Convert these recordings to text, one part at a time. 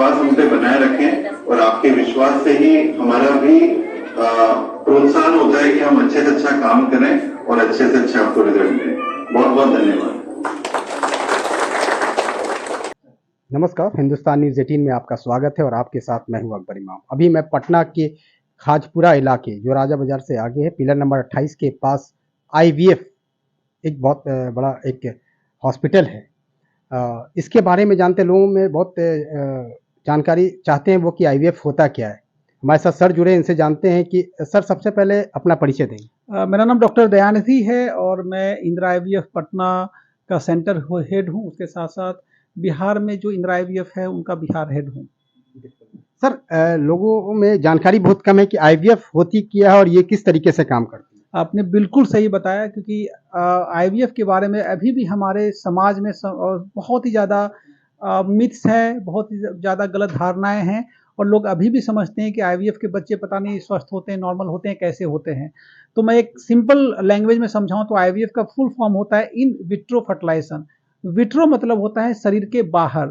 विश्वास हम पे बनाए रखें और आपके विश्वास से ही हमारा भी प्रोत्साहन होता है कि हम अच्छे से अच्छा काम करें और अच्छे से अच्छा आपको रिजल्ट दें। बहुत बहुत धन्यवाद। नमस्कार, हिंदुस्तान न्यूज़ 18 में आपका स्वागत है और आपके साथ मैं हूं अकबर इमाम। अभी मैं पटना के खाजपुरा इलाके जो राजा बाजार से आगे है, पिलर नंबर 28 के पास IVF एक बहुत बड़ा एक हॉस्पिटल है। इसके बारे में जानते लोगों में बहुत जानकारी चाहते हैं वो कि IVF होता क्या है। हमारे साथ सर जुड़े, इनसे जानते हैं कि सर सबसे पहले अपना परिचय दें। मेरा नाम डॉक्टर दयानिधि है और मैं इंदिरा IVF पटना का सेंटर हेड हूँ। उसके साथ साथ बिहार में जो इंदिरा IVF है उनका बिहार हेड हूँ। सर लोगों में जानकारी बहुत कम है कि IVF होती क्या है और ये किस तरीके से काम करती है। आपने बिल्कुल सही बताया, क्योंकि IVF के बारे में अभी भी हमारे समाज में बहुत ही ज़्यादा मिथ्स हैं, बहुत ही ज़्यादा गलत धारणाएं हैं और लोग अभी भी समझते हैं कि IVF के बच्चे पता नहीं स्वस्थ होते हैं, नॉर्मल होते हैं, कैसे होते हैं। तो मैं एक सिंपल लैंग्वेज में समझाऊं तो IVF का फुल फॉर्म होता है इन विट्रो फर्टिलाइजेशन। विट्रो मतलब होता है शरीर के बाहर।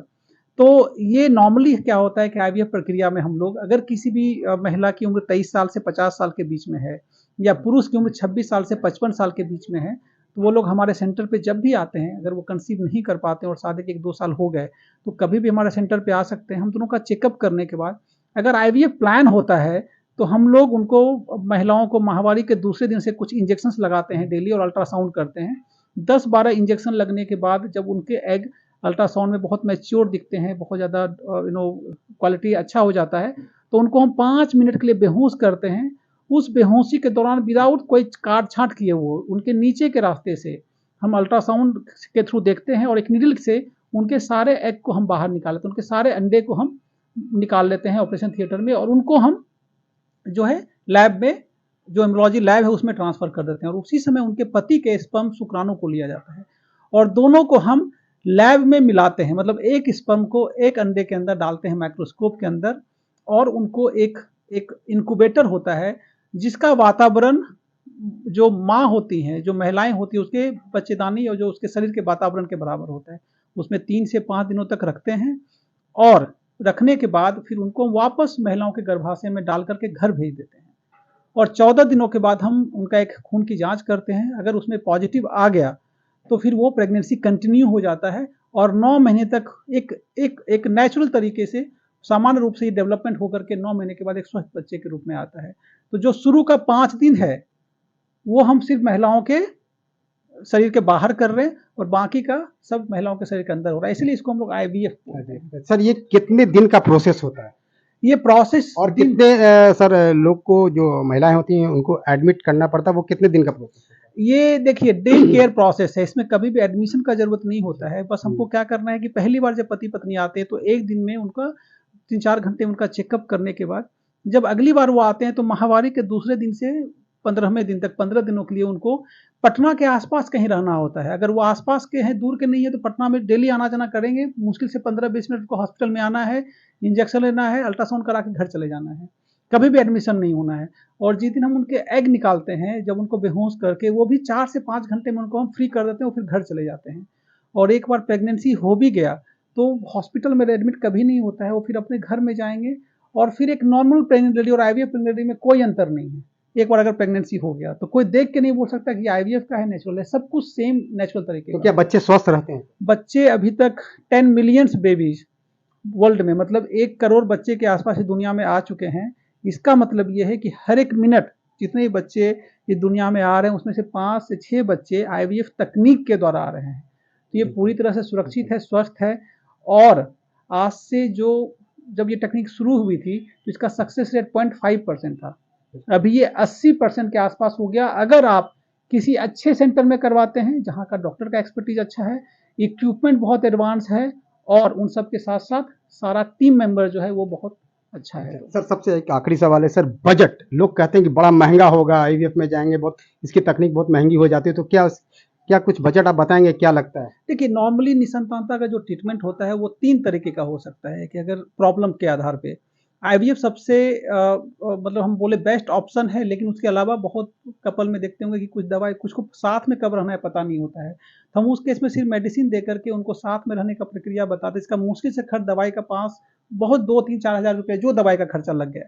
तो ये नॉर्मली क्या होता है कि IVF प्रक्रिया में हम लोग अगर किसी भी महिला की उम्र 23 साल से 50 साल के बीच में है या पुरुष की उम्र 26 साल से 55 साल के बीच में है, तो वो लोग हमारे सेंटर पे जब भी आते हैं, अगर वो कंसीव नहीं कर पाते और शादी के 1-2 साल हो गए, तो कभी भी हमारे सेंटर पे आ सकते हैं। हम दोनों का चेकअप करने के बाद अगर IVF प्लान होता है तो हम लोग उनको, महिलाओं को माहवारी के दूसरे दिन से कुछ इंजेक्शंस लगाते हैं डेली और अल्ट्रासाउंड करते हैं। 10-12 इंजेक्शन लगने के बाद जब उनके एग अल्ट्रासाउंड में बहुत मैच्योर दिखते हैं, बहुत ज़्यादा क्वालिटी अच्छा हो जाता है, तो उनको हम 5 मिनट के लिए बेहोश करते हैं। उस बेहोशी के दौरान विदाउट कोई काट छांट किए हुए उनके नीचे के रास्ते से हम अल्ट्रासाउंड के थ्रू देखते हैं और एक निडल से उनके सारे एग को हम बाहर निकालते हैं, उनके सारे अंडे को हम निकाल लेते हैं ऑपरेशन थिएटर में और उनको हम जो है लैब में, जो एम्ब्रियोलॉजी लैब है उसमें ट्रांसफर कर देते हैं और उसी समय उनके पति के स्पर्म शुक्राणु को लिया जाता है और दोनों को हम लैब में मिलाते हैं। मतलब एक स्पर्म को एक अंडे के अंदर डालते हैं माइक्रोस्कोप के अंदर और उनको एक इंक्यूबेटर होता है जिसका वातावरण, जो माँ होती हैं, जो महिलाएं होती हैं, उसके बच्चेदानी और जो उसके शरीर के वातावरण के बराबर होता है, उसमें 3 से 5 दिनों तक रखते हैं और रखने के बाद फिर उनको वापस महिलाओं के गर्भाशय में डाल करके घर भेज देते हैं और 14 दिनों के बाद हम उनका एक खून की जांच करते हैं। अगर उसमें पॉजिटिव आ गया तो फिर वो प्रेगनेंसी कंटिन्यू हो जाता है और 9 महीने तक एक नेचुरल तरीके से, सामान्य रूप से ये डेवलपमेंट होकर के 9 महीने के बाद एक स्वस्थ बच्चे के रूप में आता है। तो जो शुरू का 5 दिन है वो हम सिर्फ महिलाओं के शरीर के बाहर कर रहे हैं और बाकी का सब महिलाओं के शरीर के अंदर हो रहा है, इसलिए इसको हम लोग IVF बोलते हैं। सर ये कितने दिन का प्रोसेस होता है ये प्रोसेस और कितने सर लोग को, जो महिलाएं होती हैं उनको एडमिट करना पड़ता है, वो कितने दिन का प्रोसेस होता है? ये देखिए डे केयर प्रोसेस है, इसमें कभी भी एडमिशन का जरूरत नहीं होता है। बस हमको क्या करना है कि पहली बार जब पति पत्नी आते हैं तो एक दिन में उनका 3-4 घंटे उनका चेकअप करने के बाद जब अगली बार वो आते हैं तो माहवारी के दूसरे दिन से 15वें दिन तक 15 दिनों के लिए उनको पटना के आसपास कहीं रहना होता है। अगर वो आसपास के हैं, दूर के नहीं है, तो पटना में डेली आना जाना करेंगे। मुश्किल से 15-20 मिनट को हॉस्पिटल में आना है, इंजेक्शन लेना है, अल्ट्रासाउंड करा के घर चले जाना है, कभी भी एडमिशन नहीं होना है। और जिस दिन हम उनके एग निकालते हैं, जब उनको बेहोश करके, वो भी 4 से 5 घंटे में उनको हम फ्री कर देते हैं और फिर घर चले जाते हैं। और एक बार प्रेगनेंसी हो भी गया तो हॉस्पिटल में एडमिट कभी नहीं होता है, वो फिर अपने घर में जाएंगे और फिर एक नॉर्मल प्रेग्नेंट लेडी और IVF प्रेग्नेंट लेडी में कोई अंतर नहीं है। एक बार अगर प्रेगनेंसी हो गया तो कोई देख के नहीं बोल सकता कि IVF का है, नेचुरल है, सब कुछ सेम नेचुरल तरीके। तो क्या बच्चे स्वस्थ रहते हैं? बच्चे अभी तक 10 मिलियंस बेबीज वर्ल्ड में, मतलब 1 करोड़ बच्चे के आसपास दुनिया में आ चुके हैं। इसका मतलब ये है कि हर एक मिनट जितने बच्चे इस दुनिया में आ रहे हैं उसमें से 5 से 6 बच्चे IVF तकनीक के द्वारा आ रहे हैं। तो ये पूरी तरह से सुरक्षित है, स्वस्थ है। और आज से जब ये टेक्निक शुरू हुई थी तो इसका सक्सेस रेट 0.5% था, अभी ये 80% के आसपास हो गया। अगर आप किसी अच्छे सेंटर में करवाते हैं जहाँ का डॉक्टर का एक्सपर्टीज अच्छा है, इक्विपमेंट बहुत एडवांस है और उन सब के साथ साथ सारा टीम मेंबर जो है वो बहुत अच्छा है। सर सबसे एक आखिरी सवाल है सर, बजट, लोग कहते हैं कि बड़ा महंगा होगा, IVF में जाएंगे, बहुत इसकी तकनीक बहुत महंगी हो जाती है, तो क्या कुछ बजट आप बताएंगे, क्या लगता है? देखिए नॉर्मली निसंतानता का जो ट्रीटमेंट होता है वो 3 तरीके का हो सकता है कि अगर प्रॉब्लम के आधार पे IVF सबसे मतलब हम बोले बेस्ट ऑप्शन है, लेकिन उसके अलावा बहुत कपल में देखते होंगे कि कुछ दवाई, कुछ को साथ में कब रहना है पता नहीं होता है, तो हम उस केस में सिर्फ मेडिसिन दे करके उनको साथ में रहने का प्रक्रिया बताते हैं। इसका मुश्किल से खर्च दवाई का 5 बहुत 2-3-4 हज़ार रुपये जो दवाई का खर्चा लग गया।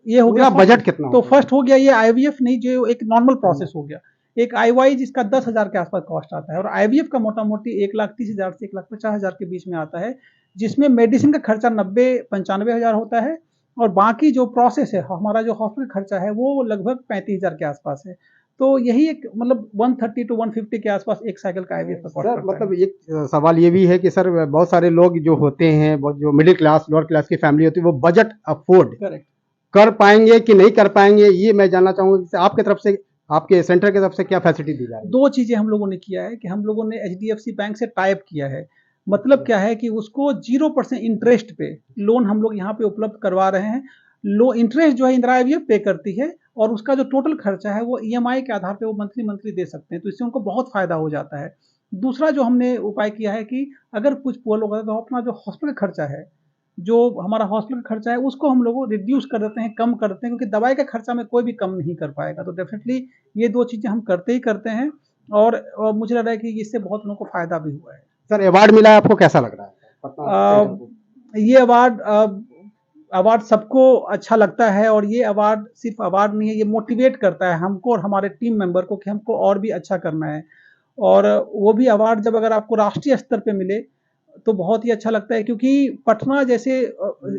ये हो पूरा गया बजट कितना तो होगा? फर्स्ट हो गया ये आईवीएफ नहीं, जो एक नॉर्मल प्रोसेस हो गया। एक आईवाई जिसका 10,000 के आसपास कॉस्ट आता है, और आईवीएफ का मोटा-मोटी 1,30,000 से 1,50,000 के बीच में आता है, जिसमें मेडिसिन का खर्चा 90-95 हज़ार होता है, और बाकी जो प्रोसेस है, हमारा जो हॉस्पिटल खर्चा है, वो लगभग 35,000 के आसपास है। तो यही एक मतलब 130 टू 150 के आसपास एक साइकिल का आईवीएफ का कॉस्ट सर पड़ता मतलब है। एक सवाल ये भी है कि सर बहुत सारे लोग जो होते हैं, बहुत जो मिडिल क्लास लोअर क्लास की फैमिली होती है, वो बजट अफोर्ड करेक्ट। कर पाएंगे कि नहीं कर पाएंगे, ये मैं जानना चाहूंगा कि आपके तरफ से, आपके सेंटर की तरफ से क्या फैसिलिटी दी जा रही है? 2 चीज़ें हम लोगों ने किया है कि हम लोगों ने एचडीएफसी बैंक से टाई अप किया है। मतलब क्या है कि उसको 0% इंटरेस्ट पे लोन हम लोग यहाँ पे उपलब्ध करवा रहे हैं। लो इंटरेस्ट जो है इंदिरा आईवीएफ पे करती है, और उसका जो टोटल खर्चा है वो ईएमआई के आधार पे वो मंथली दे सकते हैं, तो इससे उनको बहुत फ़ायदा हो जाता है। दूसरा जो हमने उपाय किया है कि अगर कुछ पुअर लोग हैं तो अपना जो हॉस्पिटल खर्चा है, जो हमारा हॉस्पिटल खर्चा है, उसको हम लोग रिड्यूस कर देते हैं, कम कर देते हैं, क्योंकि दवाई का खर्चा में कोई भी कम नहीं कर पाएगा। तो डेफ़िनेटली ये 2 चीज़ें हम करते ही करते हैं, और मुझे लग रहा है कि इससे बहुत लोगों को फ़ायदा भी हुआ है। सर अवार्ड मिला है, आपको कैसा लग रहा है पटना सेंटर को? ये अवार्ड सबको अच्छा लगता है, और ये अवार्ड सिर्फ अवार्ड नहीं है, ये मोटिवेट करता है हमको और हमारे टीम मेंबर को कि हमको और भी अच्छा करना है। और वो भी अवार्ड जब अगर आपको राष्ट्रीय स्तर पे मिले तो बहुत ही अच्छा लगता है, क्योंकि पटना जैसे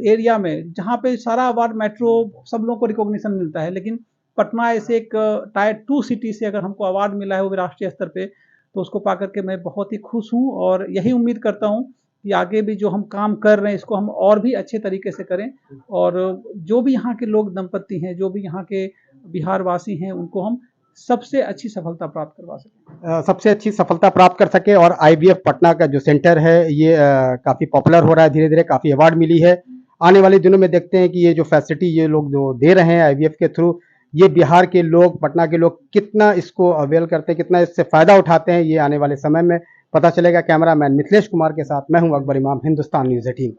एरिया में जहाँ पे सारा अवार्ड मेट्रो सब लोगों को रिकॉग्निशन मिलता है, लेकिन पटना ऐसे एक टायर 2 सिटी से अगर हमको अवार्ड मिला है वो भी राष्ट्रीय स्तर पे, तो उसको पा करके मैं बहुत ही खुश हूँ, और यही उम्मीद करता हूँ कि आगे भी जो हम काम कर रहे हैं इसको हम और भी अच्छे तरीके से करें, और जो भी यहाँ के लोग दंपत्ति हैं, जो भी यहाँ के बिहार वासी हैं, उनको हम सबसे अच्छी सफलता प्राप्त करवा सकें। सबसे अच्छी सफलता प्राप्त कर सके, और आईवीएफ पटना का जो सेंटर है ये काफी पॉपुलर हो रहा है, धीरे धीरे काफी अवार्ड मिली है। आने वाले दिनों में देखते हैं कि ये जो फैसिलिटी ये लोग जो दे रहे हैं आईवीएफ के थ्रू, ये बिहार के लोग, पटना के लोग कितना इसको अवेल करते हैं, कितना इससे फायदा उठाते हैं, ये आने वाले समय में पता चलेगा। कैमरामैन मिथिलेश कुमार के साथ मैं हूं अकबर इमाम, हिंदुस्तान न्यूज़ 18।